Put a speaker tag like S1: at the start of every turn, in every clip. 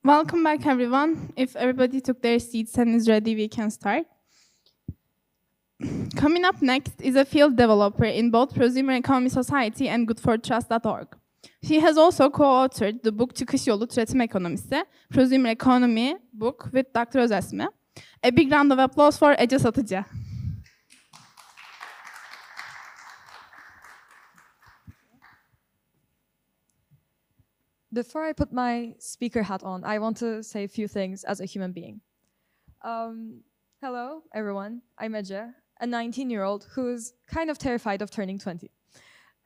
S1: Welcome back, everyone. If everybody took their seats and is ready, we can start. Coming up next is a field developer in both Prosumer Economy Society and goodfortrust.org. He has also co-authored the book Çıkış Yolu Türetim Ekonomisi, Prosumer Economy book with Dr. Özesmi. A big round of applause for Ece Satıcı.
S2: Before I put my speaker hat on, I want to say a few things as a human being. Hello, everyone. I'm Ece, a 19-year-old who's kind of terrified of turning 20.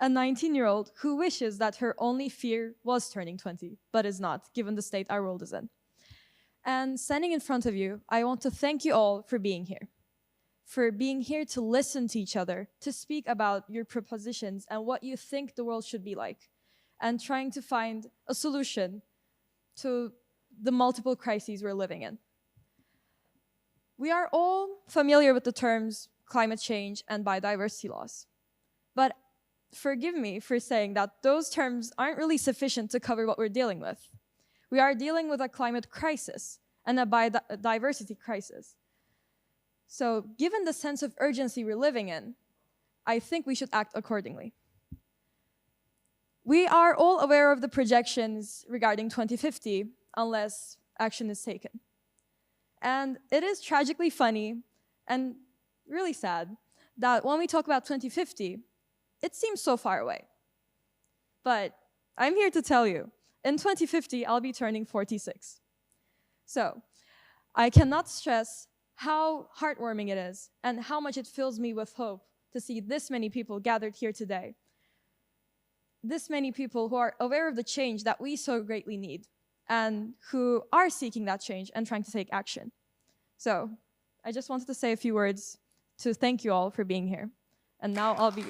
S2: A 19-year-old who wishes that her only fear was turning 20, but is not, given the state our world is in. And standing in front of you, I want to thank you all for being here to listen to each other, to speak about your propositions and what you think the world should be like, and trying to find a solution to the multiple crises we're living in. We are all familiar with the terms climate change and biodiversity loss. But forgive me for saying that those terms aren't really sufficient to cover what we're dealing with. We are dealing with a climate crisis and a biodiversity crisis. So given the sense of urgency we're living in, I think we should act accordingly. We are all aware of the projections regarding 2050 unless action is taken. And it is tragically funny and really sad that when we talk about 2050, it seems so far away. But I'm here to tell you, in 2050, I'll be turning 46. So I cannot stress how heartwarming it is and how much it fills me with hope to see this many people gathered here today. This many people who are aware of the change that we so greatly need and who are seeking that change and trying to take action. So I just wanted to say a few words to thank you all for being here. And now I'll be...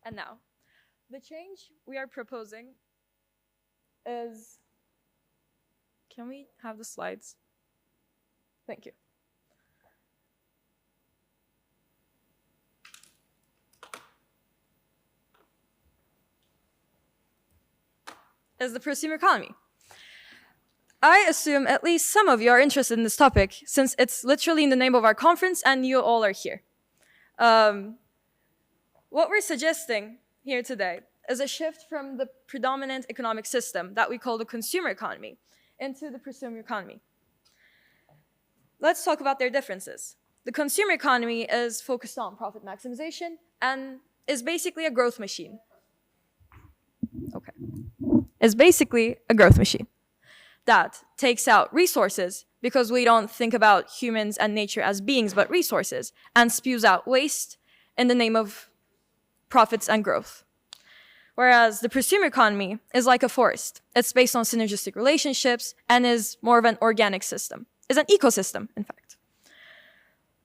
S2: And now, the change we are proposing is... Can we have the slides? Thank you. Is the prosumer economy. I assume at least some of you are interested in this topic since it's literally in the name of our conference and you all are here. What we're suggesting here today is a shift from the predominant economic system that we call the consumer economy into the prosumer economy. Let's talk about their differences. The consumer economy is focused on profit maximization and is basically a growth machine. Okay. Is basically a growth machine that takes out resources because we don't think about humans and nature as beings but resources and spews out waste in the name of profits and growth. Whereas the prosumer economy is like a forest. It's based on synergistic relationships and is more of an organic system, is an ecosystem, in fact.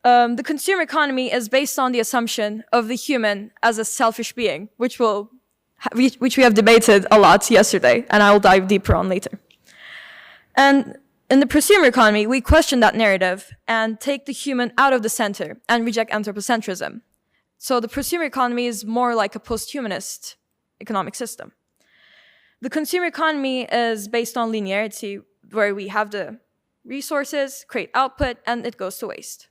S2: The consumer economy is based on the assumption of the human as a selfish being, which we have debated a lot yesterday, and I will dive deeper on later. And in the prosumer economy, we question that narrative and take the human out of the center and reject anthropocentrism. So the prosumer economy is more like a post-humanist economic system. The consumer economy is based on linearity, where we have the resources, create output, and it goes to waste.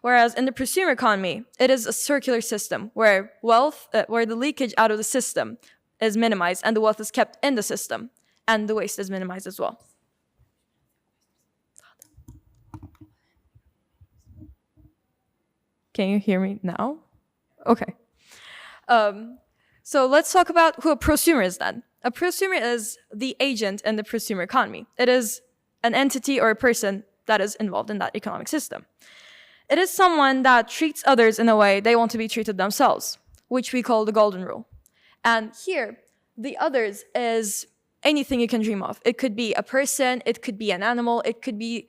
S2: Whereas in the prosumer economy, it is a circular system where where the leakage out of the system is minimized and the wealth is kept in the system and the waste is minimized as well. Can you hear me now? Okay. So let's talk about who a prosumer is then. A prosumer is the agent in the prosumer economy. It is an entity or a person that is involved in that economic system. It is someone that treats others in a way they want to be treated themselves, which we call the golden rule. And here, the others is anything you can dream of. It could be a person, it could be an animal, it could be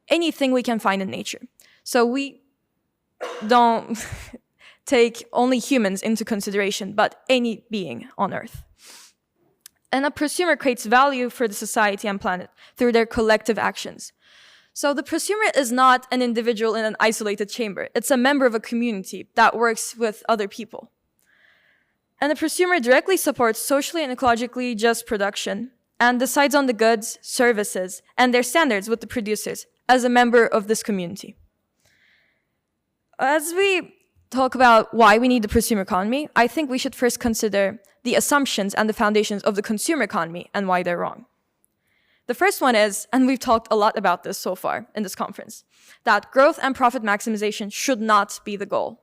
S2: anything we can find in nature. So we don't take only humans into consideration, but any being on Earth. And a prosumer creates value for the society and planet through their collective actions. So the prosumer is not an individual in an isolated chamber. It's a member of a community that works with other people. And the prosumer directly supports socially and ecologically just production and decides on the goods, services, and their standards with the producers as a member of this community. As we talk about why we need the prosumer economy, I think we should first consider the assumptions and the foundations of the consumer economy and why they're wrong. The first one is, and we've talked a lot about this so far in this conference, that growth and profit maximization should not be the goal.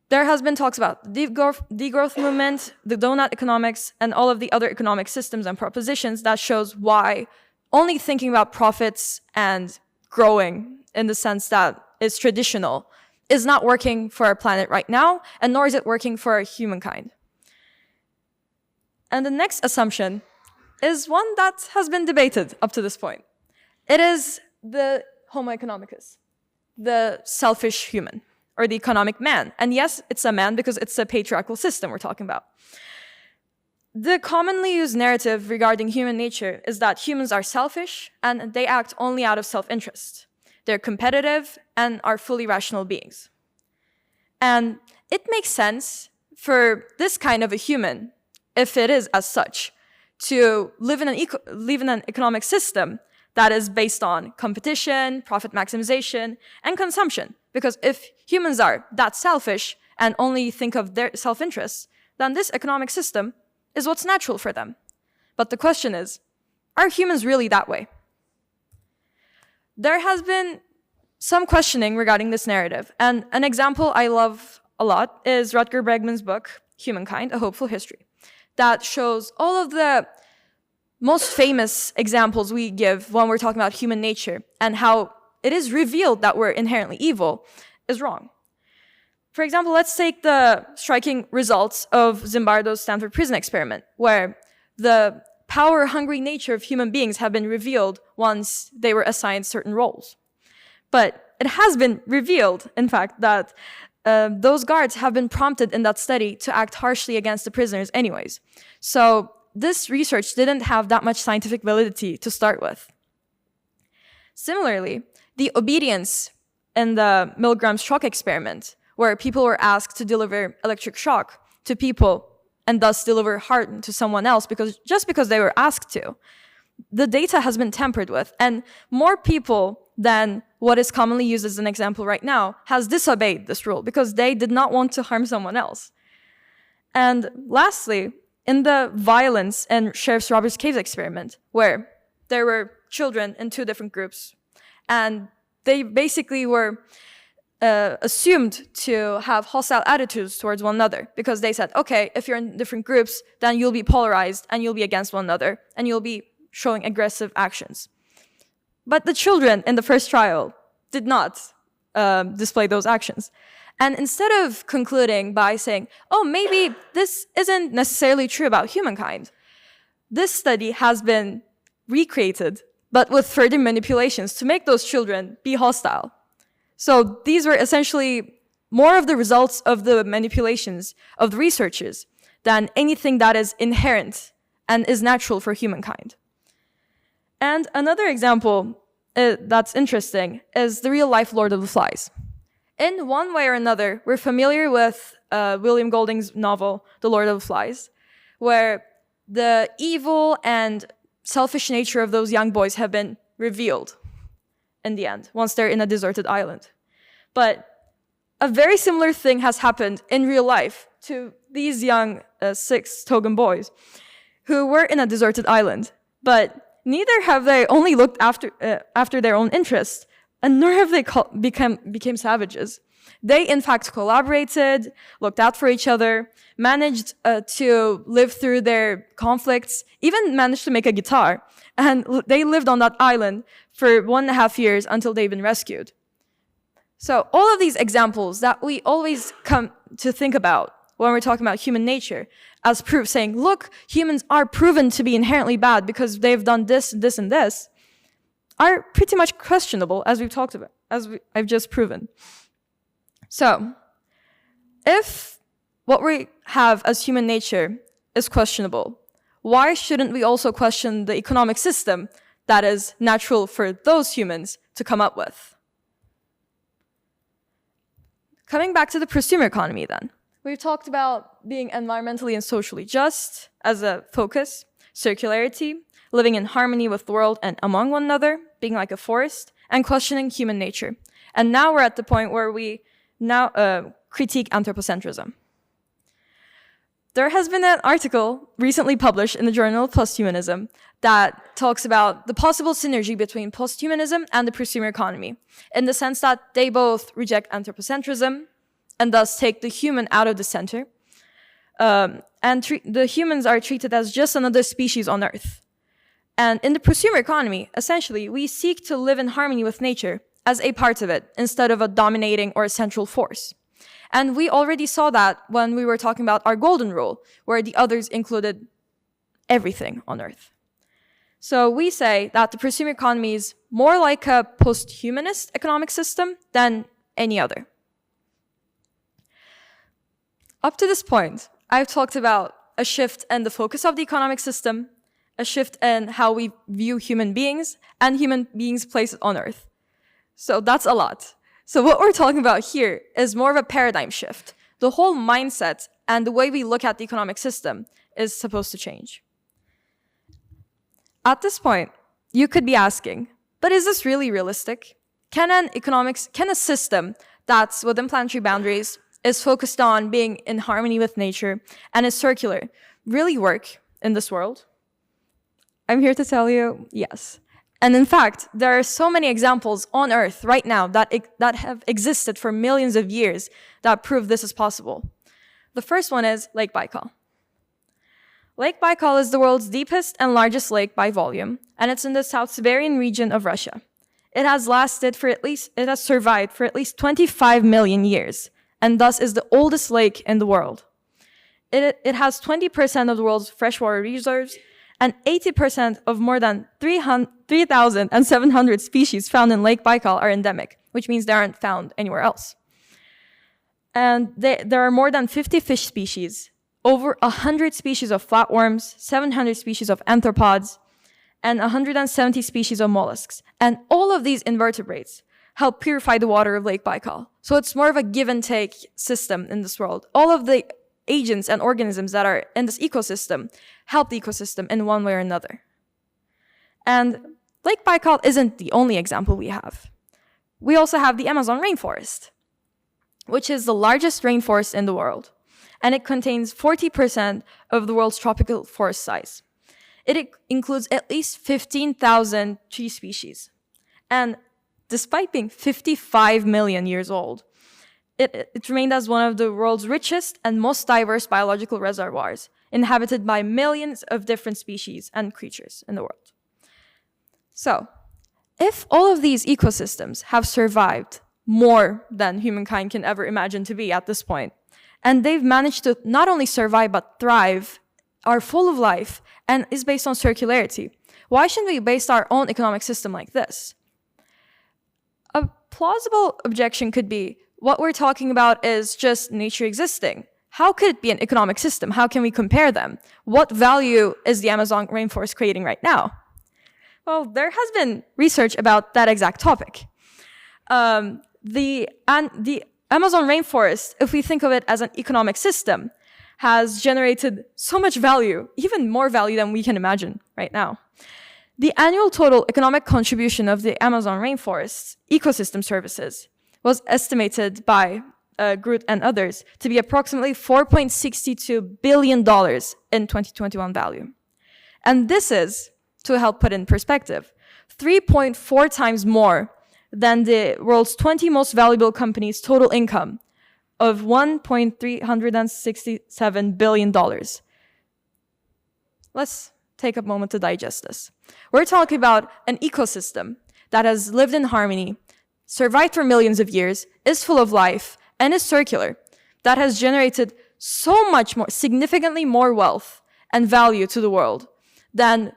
S2: There has been talks about the degrowth movement, the donut economics, and all of the other economic systems and propositions that shows why only thinking about profits and growing in the sense that is traditional is not working for our planet right now, and nor is it working for humankind. And the next assumption is one that has been debated up to this point. It is the Homo economicus, the selfish human, or the economic man. And yes, it's a man because it's a patriarchal system we're talking about. The commonly used narrative regarding human nature is that humans are selfish and they act only out of self-interest. They're competitive and are fully rational beings. And it makes sense for this kind of a human, if it is as such, to live in an economic system that is based on competition, profit maximization, and consumption. Because if humans are that selfish and only think of their self-interests, then this economic system is what's natural for them. But the question is, are humans really that way? There has been some questioning regarding this narrative, and an example I love a lot is Rutger Bregman's book, Humankind, A Hopeful History, that shows all of the most famous examples we give when we're talking about human nature and how it is revealed that we're inherently evil is wrong. For example, let's take the striking results of Zimbardo's Stanford prison experiment, where the power-hungry nature of human beings have been revealed once they were assigned certain roles. But it has been revealed, in fact, that those guards have been prompted in that study to act harshly against the prisoners anyways. So this research didn't have that much scientific validity to start with. Similarly, the obedience in the Milgram's shock experiment, where people were asked to deliver electric shock to people and thus deliver heart to someone else just because they were asked to, the data has been tampered with, and more people than what is commonly used as an example right now has disobeyed this rule because they did not want to harm someone else. And lastly, in the violence in Sheriff Roberts Cave's experiment, where there were children in two different groups, and they basically were assumed to have hostile attitudes towards one another because they said, okay, if you're in different groups, then you'll be polarized and you'll be against one another and you'll be showing aggressive actions. But the children in the first trial did not display those actions. And instead of concluding by saying, oh, maybe this isn't necessarily true about humankind, this study has been recreated, but with further manipulations to make those children be hostile. So these were essentially more of the results of the manipulations of the researchers than anything that is inherent and is natural for humankind. And another example that's interesting is the real-life Lord of the Flies. In one way or another, we're familiar with William Golding's novel, The Lord of the Flies, where the evil and selfish nature of those young boys have been revealed in the end, once they're in a deserted island. But a very similar thing has happened in real life to these young 6 Togan boys who were in a deserted island. But neither have they only looked after their own interests, and nor have they became savages. They, in fact, collaborated, looked out for each other, managed to live through their conflicts, even managed to make a guitar. And they lived on that island for 1.5 years until they've been rescued. So all of these examples that we always come to think about when we're talking about human nature as proof, saying, look, humans are proven to be inherently bad because they've done this, this, and this, are pretty much questionable, as we've talked about, I've just proven. So, if what we have as human nature is questionable, why shouldn't we also question the economic system that is natural for those humans to come up with? Coming back to the prosumer economy then, We've talked about being environmentally and socially just as a focus, circularity, living in harmony with the world and among one another, being like a forest, and questioning human nature. And now we're at the point where we now critique anthropocentrism. There has been an article recently published in the journal Posthumanism that talks about the possible synergy between posthumanism and the prosumer economy, in the sense that they both reject anthropocentrism and thus take the human out of the center, and the humans are treated as just another species on Earth. And in the prosumer economy, essentially, we seek to live in harmony with nature as a part of it, instead of a dominating or a central force. And we already saw that when we were talking about our golden rule, where the others included everything on Earth. So we say that the prosumer economy is more like a post-humanist economic system than any other. Up to this point, I've talked about a shift in the focus of the economic system, a shift in how we view human beings, and human beings' place on Earth. So that's a lot. So what we're talking about here is more of a paradigm shift. The whole mindset and the way we look at the economic system is supposed to change. At this point, you could be asking, but is this really realistic? Can a system that's within planetary boundaries, is focused on being in harmony with nature, and is circular, really work in this world? I'm here to tell you, yes. And in fact, there are so many examples on Earth right now that have existed for millions of years that prove this is possible. The first one is Lake Baikal. Lake Baikal is the world's deepest and largest lake by volume, and it's in the South Siberian region of Russia. It has survived for at least 25 million years, and thus is the oldest lake in the world. It has 20% of the world's freshwater reserves, and 80% of more than 3,700 species found in Lake Baikal are endemic, which means they aren't found anywhere else. And there are more than 50 fish species, over 100 species of flatworms, 700 species of arthropods, and 170 species of mollusks. And all of these invertebrates help purify the water of Lake Baikal. So it's more of a give and take system in this world. All of the agents and organisms that are in this ecosystem help the ecosystem in one way or another. And Lake Baikal isn't the only example we have. We also have the Amazon rainforest, which is the largest rainforest in the world, and it contains 40% of the world's tropical forest size. It includes at least 15,000 tree species. And despite being 55 million years old, it remained as one of the world's richest and most diverse biological reservoirs, inhabited by millions of different species and creatures in the world. So, if all of these ecosystems have survived more than humankind can ever imagine to be at this point, and they've managed to not only survive but thrive, are full of life, and is based on circularity, why shouldn't we base our own economic system like this? A plausible objection could be, what we're talking about is just nature existing. How could it be an economic system? How can we compare them? What value is the Amazon rainforest creating right now? Well, there has been research about that exact topic. The Amazon rainforest, if we think of it as an economic system, has generated so much value, even more value than we can imagine right now. The annual total economic contribution of the Amazon rainforest's ecosystem services was estimated by Groot and others to be approximately $4.62 billion in 2021 value. And this is, to help put in perspective, 3.4 times more than the world's 20 most valuable companies' total income of $1.367 billion. Let's take a moment to digest this. We're talking about an ecosystem that has lived in harmony, survived for millions of years, is full of life, and is circular, that has generated so much more, significantly more wealth and value to the world than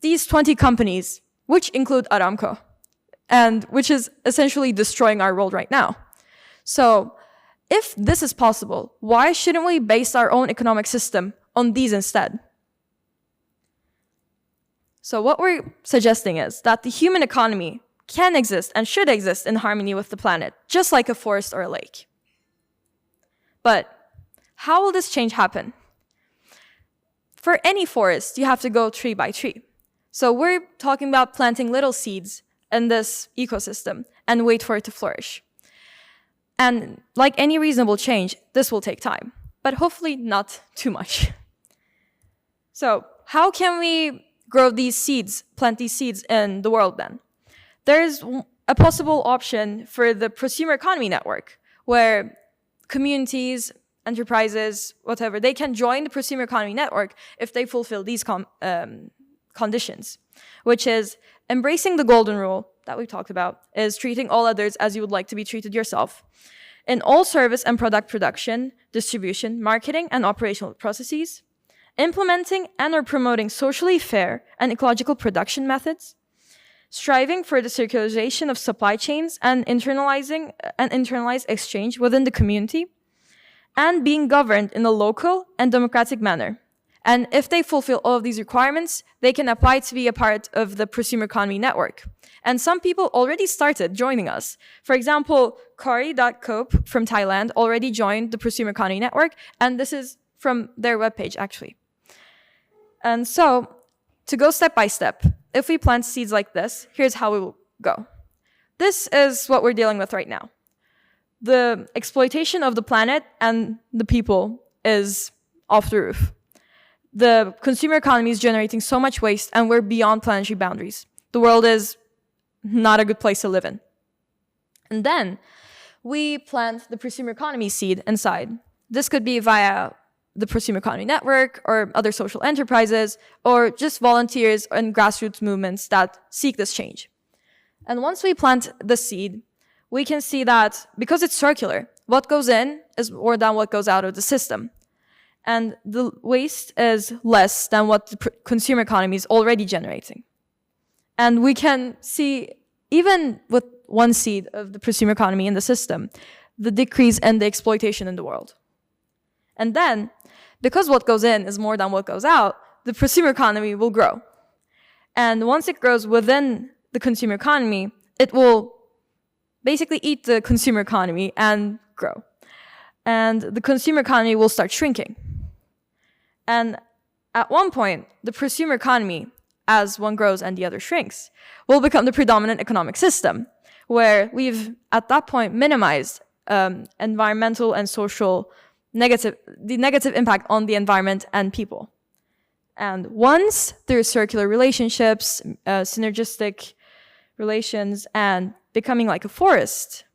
S2: these 20 companies, which include Aramco, and which is essentially destroying our world right now. So, if this is possible, why shouldn't we base our own economic system on these instead? So what we're suggesting is that the human economy can exist and should exist in harmony with the planet, just like a forest or a lake. But How will this change happen? For any forest, you have to go tree by tree. So we're talking about planting little seeds in this ecosystem and wait for it to flourish. And like any reasonable change, this will take time, but hopefully not too much. So how can we grow these seeds, plant these seeds in the world then? There's a possible option for the Prosumer Economy Network, where communities, enterprises, whatever, they can join the Prosumer Economy Network if they fulfill these conditions, which is embracing the golden rule that we talked about, is treating all others as you would like to be treated yourself. In all service and product production, distribution, marketing, and operational processes, implementing and or promoting socially fair and ecological production methods, striving for the circularization of supply chains and internalized exchange within the community, and being governed in a local and democratic manner. And if they fulfill all of these requirements, they can apply to be a part of the Prosumer Economy Network. And some people already started joining us. For example, Kari.coop from Thailand already joined the Prosumer Economy Network, and this is from their webpage, actually. And so, to go step by step, if we plant seeds like this, here's how we will go. This is what we're dealing with right now. The exploitation of the planet and the people is off the roof. The consumer economy is generating so much waste, and we're beyond planetary boundaries. The world is not a good place to live in. And then we plant the prosumer economy seed inside. This could be via the Prosumer Economy Network or other social enterprises, or just volunteers and grassroots movements that seek this change. And once we plant the seed, we can see that because it's circular, what goes in is more than what goes out of the system. And the waste is less than what the consumer economy is already generating. And we can see, even with one seed of the prosumer economy in the system, the decrease in the exploitation in the world. And then, because what goes in is more than what goes out, the prosumer economy will grow. And once it grows within the consumer economy, it will basically eat the consumer economy and grow. And the consumer economy will start shrinking. And at one point, the prosumer economy, as one grows and the other shrinks, will become the predominant economic system, where we've, at that point, minimized environmental and social negative impact on the environment and people. And once, through circular relationships, synergistic relations, and becoming like a forest,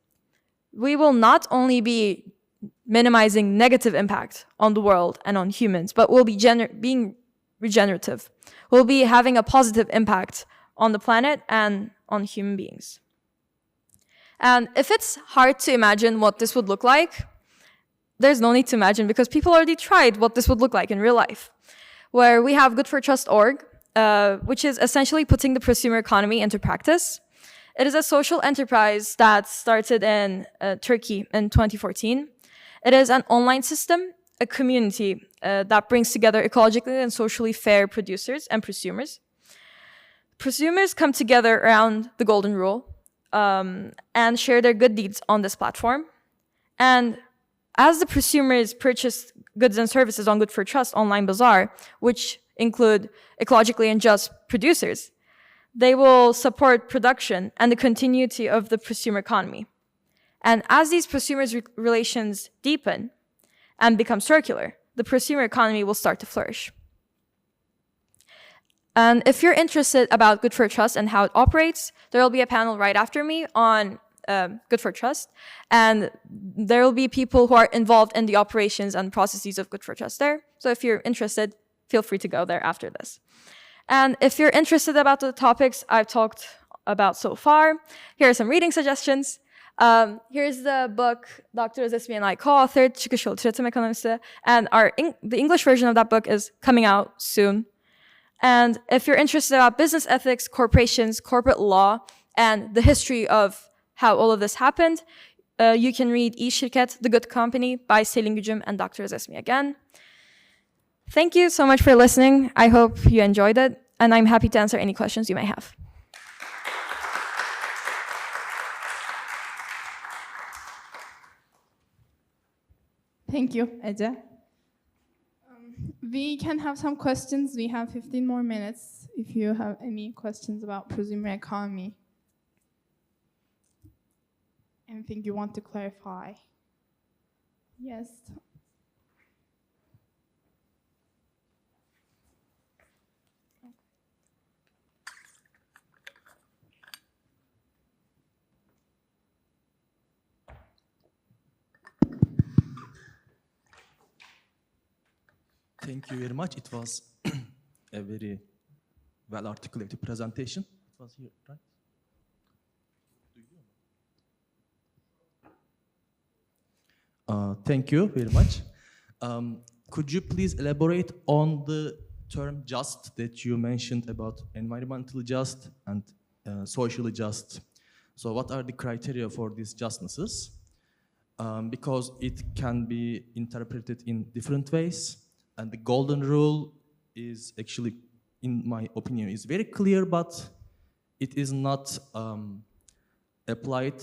S2: we will not only be minimizing negative impact on the world and on humans, but we'll be being regenerative. We'll be having a positive impact on the planet and on human beings. And if it's hard to imagine what this would look like, there's no need to imagine, because people already tried what this would look like in real life, where we have Good4Trust.org, which is essentially putting the prosumer economy into practice. It is a social enterprise that started in Turkey in 2014. It is an online system, a community that brings together ecologically and socially fair producers and prosumers. Prosumers come together around the golden rule and share their good deeds on this platform. And as the prosumers purchase goods and services on Good4Trust online bazaar, which include ecologically and just producers, they will support production and the continuity of the prosumer economy. And as these prosumers' relations deepen and become circular, the prosumer economy will start to flourish. And if you're interested about Good4Trust and how it operates, there will be a panel right after me on Good4Trust, and there will be people who are involved in the operations and processes of Good4Trust there. So if you're interested, feel free to go there after this. And if you're interested about the topics I've talked about so far, here are some reading suggestions. Here's the book Dr. Ece and I co-authored, Çıkış Yolu Üretim Ekonomisi, and the English version of that book is coming out soon. And if you're interested about business ethics, corporations, corporate law, and the history of how all of this happened, you can read İyi Şirket, The Good Company by Selin Gücüm and Dr. Ece again. Thank you so much for listening. I hope you enjoyed it, and I'm happy to answer any questions you may have.
S1: Thank you, Ece. We can have some questions. We have 15 more minutes if you have any questions about prosumer economy. Anything you want to clarify? Yes.
S3: Thank you very much. It was a very well-articulated presentation. It was here, right? Thank you very much. Could you please elaborate on the term just that you mentioned about environmentally just and socially just? So what are the criteria for these justnesses? Because it can be interpreted in different ways. And the golden rule is actually, in my opinion, is very clear, but it is not applied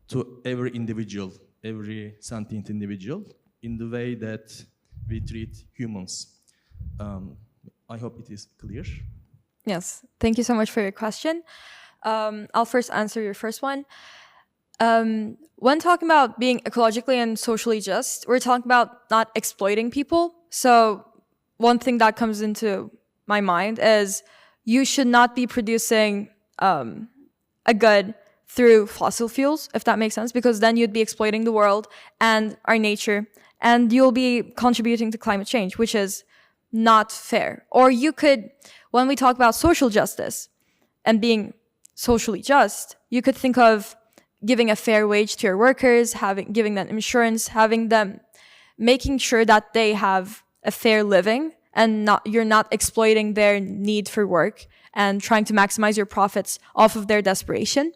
S3: to every individual, every sentient individual, in the way that we treat humans. I hope it is clear.
S2: Yes, thank you so much for your question. I'll first answer your first one. When talking about being ecologically and socially just, we're talking about not exploiting people. So one thing that comes into my mind is you should not be producing a good through fossil fuels, if that makes sense, because then you'd be exploiting the world and our nature, and you'll be contributing to climate change, which is not fair. Or you could, when we talk about social justice and being socially just, you could think of giving a fair wage to your workers, giving them insurance, making sure that they have a fair living, and you're not exploiting their need for work and trying to maximize your profits off of their desperation.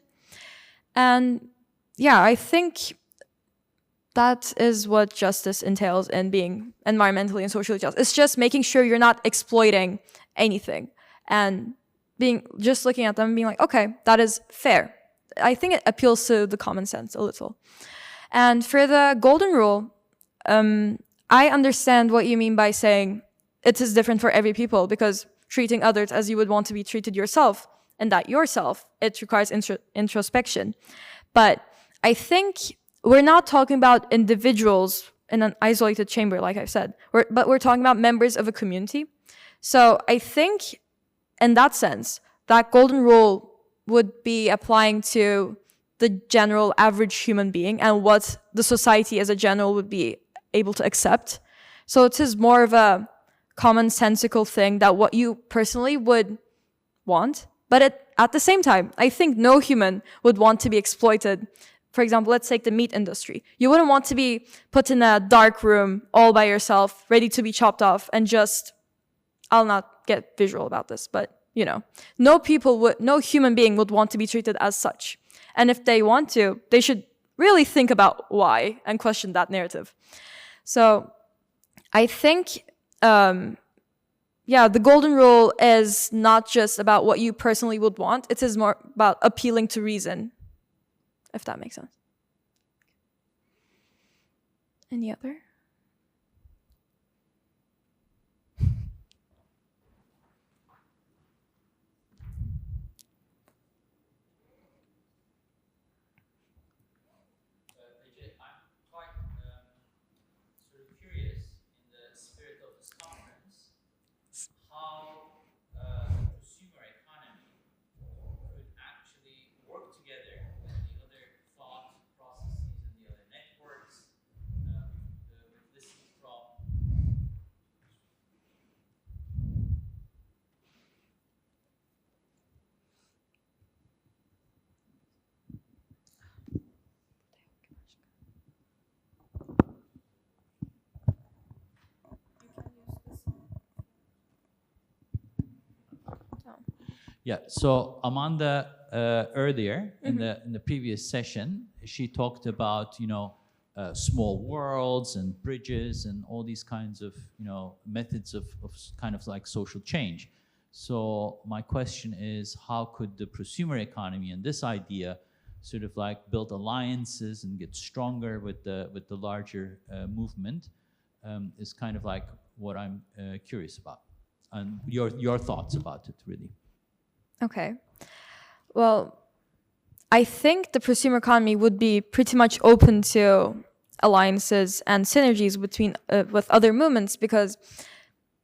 S2: And yeah, I think that is what justice entails in being environmentally and socially just. It's just making sure you're not exploiting anything and just looking at them and being like, okay, that is fair. I think it appeals to the common sense a little. And for the golden rule, I understand what you mean by saying it is different for every people, because treating others as you would want to be treated yourself, and that yourself, it requires introspection. But I think we're not talking about individuals in an isolated chamber, like I've said, but we're talking about members of a community. So I think in that sense, that golden rule would be applying to the general average human being and what the society as a general would be able to accept. So it is more of a commonsensical thing that what you personally would want. But at the same time, I think no human would want to be exploited. For example, let's take the meat industry. You wouldn't want to be put in a dark room all by yourself, ready to be chopped off and just, I'll not get visual about this, but you know, no human being would want to be treated as such. And if they want to, they should really think about why and question that narrative. So I think, the golden rule is not just about what you personally would want. It is more about appealing to reason, if that makes sense. Any other?
S4: Yeah, so Amanda earlier in the previous session, she talked about, small worlds and bridges and all these kinds of, methods of kind of like social change. So my question is, how could the prosumer economy and this idea sort of like build alliances and get stronger with the larger movement? is kind of like what I'm curious about, and your thoughts about it, really.
S2: Okay. Well, I think the prosumer economy would be pretty much open to alliances and synergies between with other movements, because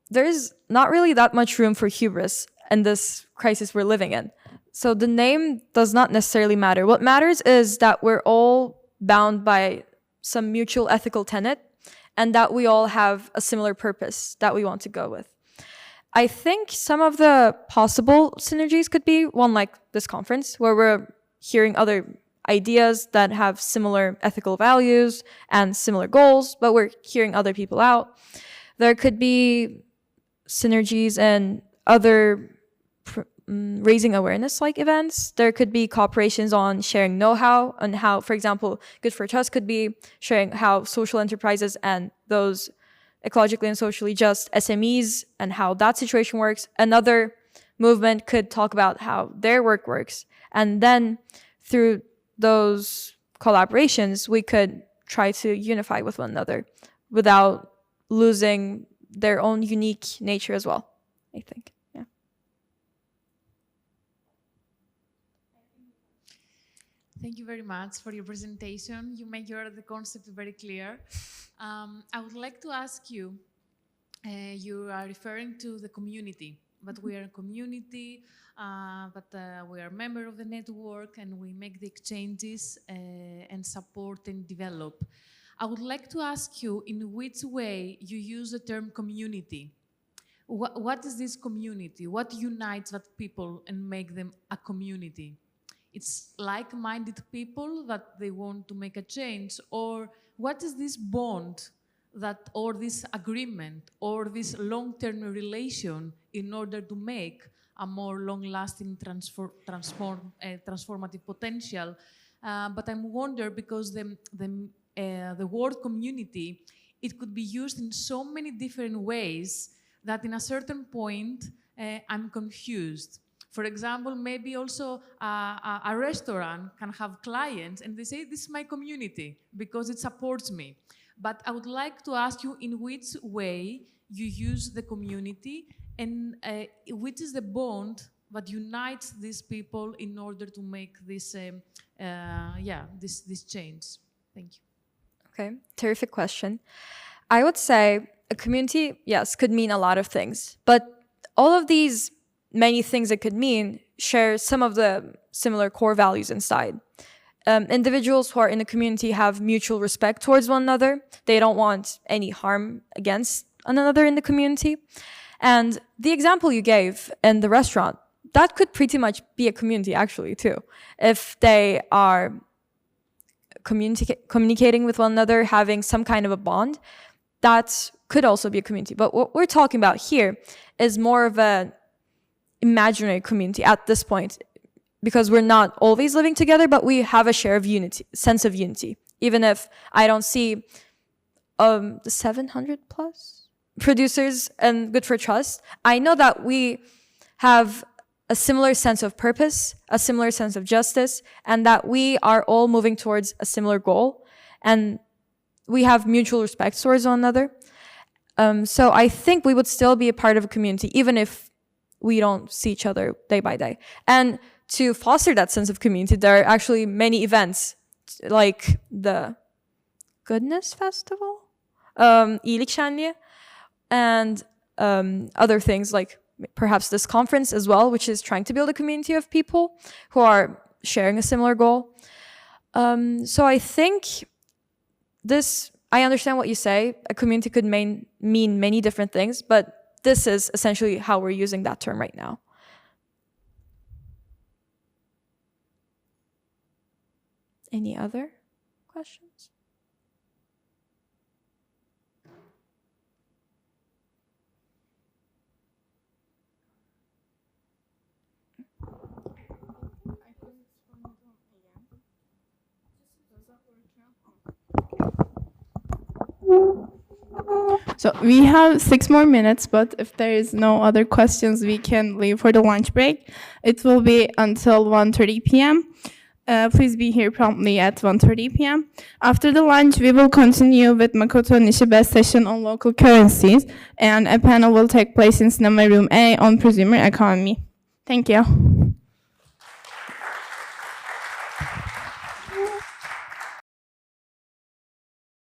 S2: there's not really that much room for hubris in this crisis we're living in. So the name does not necessarily matter. What matters is that we're all bound by some mutual ethical tenet, and that we all have a similar purpose that we want to go with. I think some of the possible synergies could be one like this conference, where we're hearing other ideas that have similar ethical values and similar goals, but we're hearing other people out. There could be synergies and other raising awareness like events. There could be cooperations on sharing know-how and how, for example, Good for Trust could be sharing how social enterprises and those ecologically and socially just SMEs and how that situation works. Another movement could talk about how their work works. And then through those collaborations, we could try to unify with one another without losing their own unique nature as well, I think. Yeah.
S5: Thank you very much for your presentation. You make the concept very clear. I would like to ask you, you are referring to the community, but we are a community, but we are a member of the network, and we make the exchanges and support and develop. I would like to ask you in which way you use the term community. What is this community? What unites that people and make them a community? It's like-minded people that they want to make a change, or what is this bond that, or this agreement, or this long-term relation in order to make a more long-lasting transformative potential? But I'm wondering, because the word community, it could be used in so many different ways that in a certain point I'm confused. For example, maybe also a restaurant can have clients and they say, this is my community because it supports me. But I would like to ask you in which way you use the community and which is the bond that unites these people in order to make this, this change. Thank you.
S2: Okay, terrific question. I would say a community, yes, could mean a lot of things, but all of these many things it could mean share some of the similar core values inside. Individuals who are in the community have mutual respect towards one another. They don't want any harm against another in the community. And the example you gave in the restaurant, that could pretty much be a community actually too. If they are communicating with one another, having some kind of a bond, that could also be a community. But what we're talking about here is more of an imaginary community at this point, because we're not always living together, but we have a share of unity, sense of unity. Even if I don't see the 700 plus producers and Good for Trust, I know that we have a similar sense of purpose, a similar sense of justice, and that we are all moving towards a similar goal, and we have mutual respect towards one another. So I think we would still be a part of a community, even if we don't see each other day by day. And to foster that sense of community, there are actually many events, like the Goodness Festival, İyilik Şenliği, and other things like perhaps this conference as well, which is trying to build a community of people who are sharing a similar goal. So I think I understand what you say. A community could mean many different things, but this is essentially how we're using that term right now. Any other questions?
S1: So we have 6 more minutes, but if there is no other questions, we can leave for the lunch break. It will be until 1:30 p.m. Please be here promptly at 1:30 p.m. After the lunch, we will continue with Makoto Nishibe's session on local currencies, and a panel will take place in Cinema Room A on Prosumer Economy. Thank you.